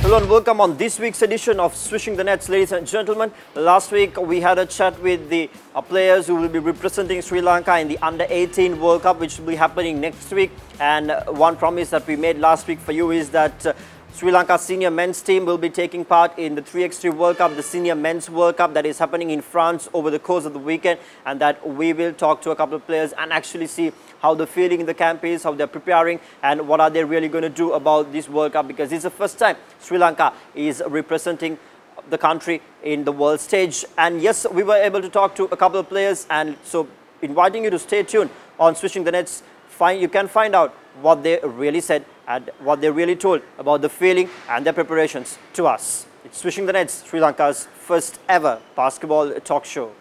Hello and welcome on this week's edition of Swishing the Nets, ladies and gentlemen. Last week we had a chat with the players who will be representing Sri Lanka in the Under-18 World Cup, which will be happening next week. And one promise that we made last week for you is that Sri Lanka senior men's team will be taking part in the 3x3 World Cup, the senior men's World Cup that is happening in France over the course of the weekend, and that we will talk to a couple of players and actually see how the feeling in the camp is, how they're preparing, and what are they really going to do about this World Cup, because it's the first time Sri Lanka is representing the country in the world stage. And yes, we were able to talk to a couple of players, and so inviting you to stay tuned on Swishing the Nets. You can find out what they really said and what they really told about the feeling and their preparations to us. It's Swishing the Nets, Sri Lanka's first ever basketball talk show.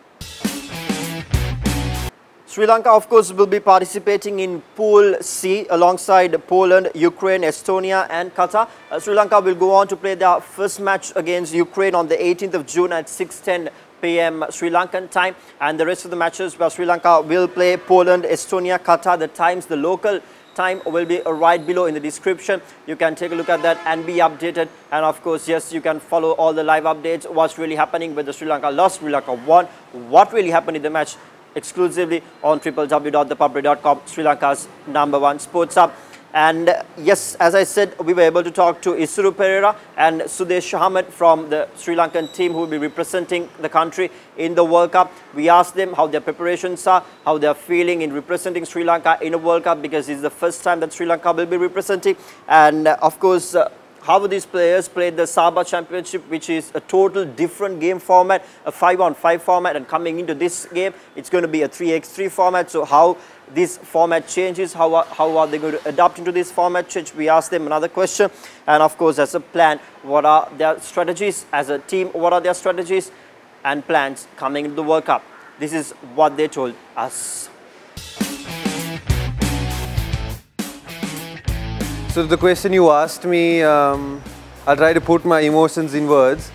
Sri Lanka, of course, will be participating in Pool C alongside Poland, Ukraine, Estonia and Qatar. Sri Lanka will go on to play their first match against Ukraine on the 18th of June at 6:10 p.m. Sri Lankan time, and the rest of the matches where Sri Lanka will play Poland, Estonia, Qatar. The times, the local time will be right below in the description. You can take a look at that and be updated. And of course, yes, you can follow all the live updates, what's really happening, whether Sri Lanka lost, Sri Lanka won, what really happened in the match, exclusively on www.ThePapare.com, Sri Lanka's #1 sports hub. And yes, as I said, we were able to talk to Isuru Pereira and Sudesh Ahmed from the Sri Lankan team who will be representing the country in the World Cup. We asked them how their preparations are, how they are feeling in representing Sri Lanka in a World Cup, because it's the first time that Sri Lanka will be representing. And of course, how these players played the Sabah Championship, which is a total different game format, a 5-on-5 format, and coming into this game, it's going to be a 3x3 format. So how this format changes, how are they going to adapt into this format change? We asked them another question. And of course, as a plan, what are their strategies as a team? What are their strategies and plans coming into the World Cup? This is what they told us. So the question you asked me, I'll try to put my emotions in words.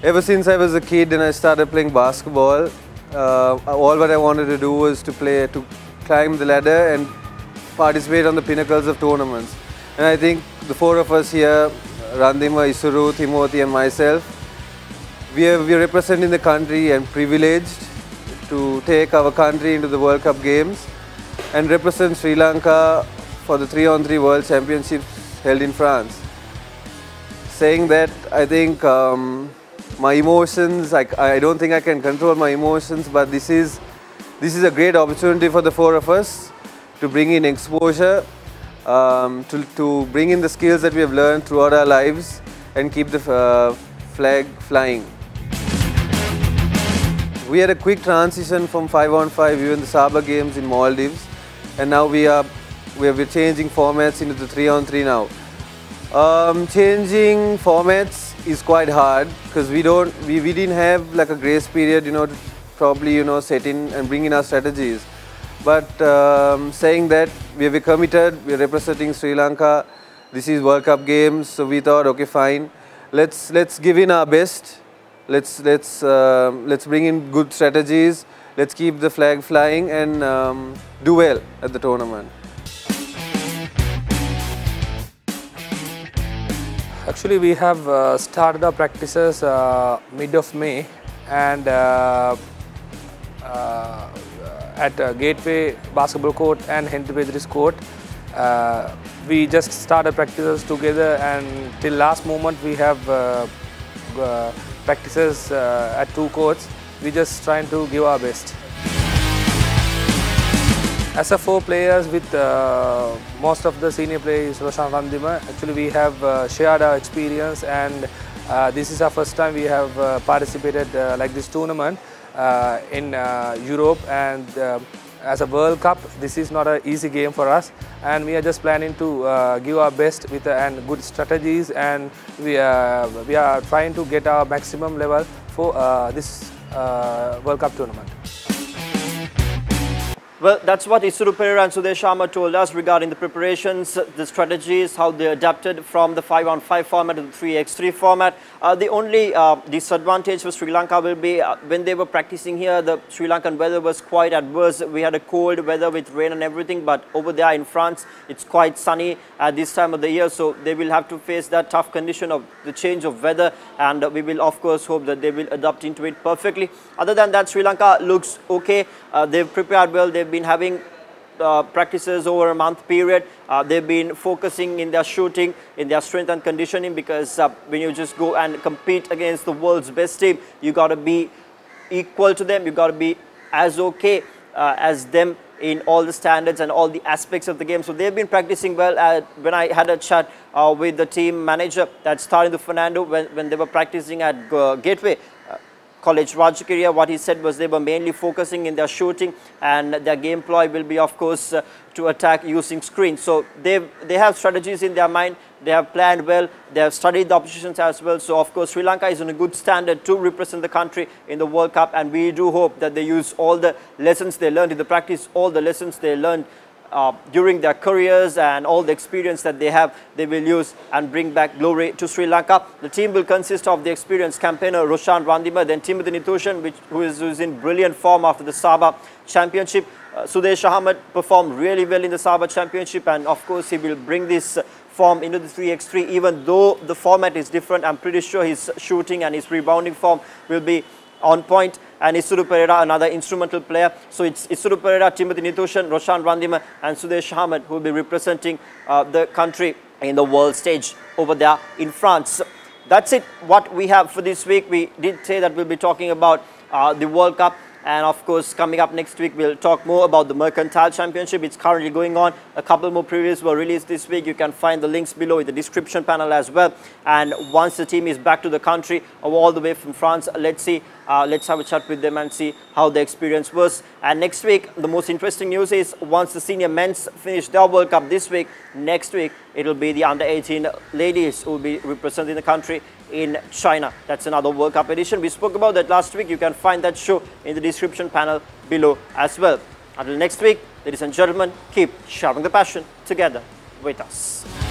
Ever since I was a kid and I started playing basketball, all what I wanted to do was to climb the ladder and participate on the pinnacles of tournaments. And I think the four of us here, Randima, Isuru, Timothy and myself, we are representing the country and privileged to take our country into the World Cup games and represent Sri Lanka for the 3-on-3 World Championships held in France. Saying that, I think my emotions, I don't think I can control my emotions, but this is a great opportunity for the four of us to bring in exposure, to bring in the skills that we have learned throughout our lives and keep the flag flying. We had a quick transition from 5-on-5, even the Sabah games in Maldives, and now we're changing formats into the 3-on-3 now. Changing formats is quite hard because we didn't have like a grace period, to probably, set in and bring in our strategies. But saying that, we're committed, we're representing Sri Lanka, this is World Cup games, so we thought, okay, fine, let's give in our best, let's bring in good strategies, let's keep the flag flying and do well at the tournament. Actually, we have started our practices mid of May, and at Gateway Basketball Court and Henry Pedris Court, we just started practices together, and till last moment we have practices at 2 courts. We just trying to give our best. As a 4 players with most of the senior players, Roshan Randima, actually we have shared our experience, and this is our first time we have participated like this tournament in Europe, and as a World Cup, this is not an easy game for us, and we are just planning to give our best with and good strategies, and we are trying to get our maximum level for this World Cup tournament. Well, that's what Isuru Pereira and Sudesh Sharma told us regarding the preparations, the strategies, how they adapted from the 5-on-5 format to the 3x3 format. The only disadvantage for Sri Lanka will be when they were practicing here, the Sri Lankan weather was quite adverse. We had a cold weather with rain and everything, but over there in France, it's quite sunny at this time of the year, so they will have to face that tough condition of the change of weather, and we will of course hope that they will adapt into it perfectly. Other than that, Sri Lanka looks okay. They've prepared well. They've been having practices over a month period. They've been focusing in their shooting, in their strength and conditioning, because when you just go and compete against the world's best team, you got to be equal to them. You got to be as okay as them in all the standards and all the aspects of the game. So they've been practicing well. When I had a chat with the team manager, that's Tarindu Fernando, when they were practicing at Gateway College Rajkiria, what he said was they were mainly focusing in their shooting, and their game ploy will be of course to attack using screens. So they have strategies in their mind. They have planned well. They have studied the oppositions as well. So of course Sri Lanka is on a good standard to represent the country in the World Cup, and we do hope that they use all the lessons they learned in the practice, all the lessons they learned during their careers, and all the experience that they have, they will use and bring back glory to Sri Lanka. The team will consist of the experienced campaigner Roshan Randima, then Timothy Nithushan, who is in brilliant form after the Sabah Championship. Sudesh Ahmed performed really well in the Sabah Championship, and of course he will bring this form into the 3x3. Even though the format is different, I'm pretty sure his shooting and his rebounding form will be on point. And Isuru Pereira, another instrumental player. So it's Isuru Pereira, Timothy Nithushan, Roshan Randima and Sudesh Ahmed who will be representing the country in the world stage over there in France. That's it, what we have for this week. We did say that we'll be talking about the World Cup. And of course, coming up next week, we'll talk more about the Mercantile Championship. It's currently going on. A couple more previews were released this week. You can find the links below in the description panel as well. And once the team is back to the country, all the way from France, let's see. Let's have a chat with them and see how the experience was. And next week, the most interesting news is once the senior men's finish their World Cup this week, next week, it'll be the under-18 ladies who will be representing the country in China. That's another World Cup edition. We spoke about that last week. You can find that show in the description panel below as well. Until next week, ladies and gentlemen, keep sharing the passion together with us.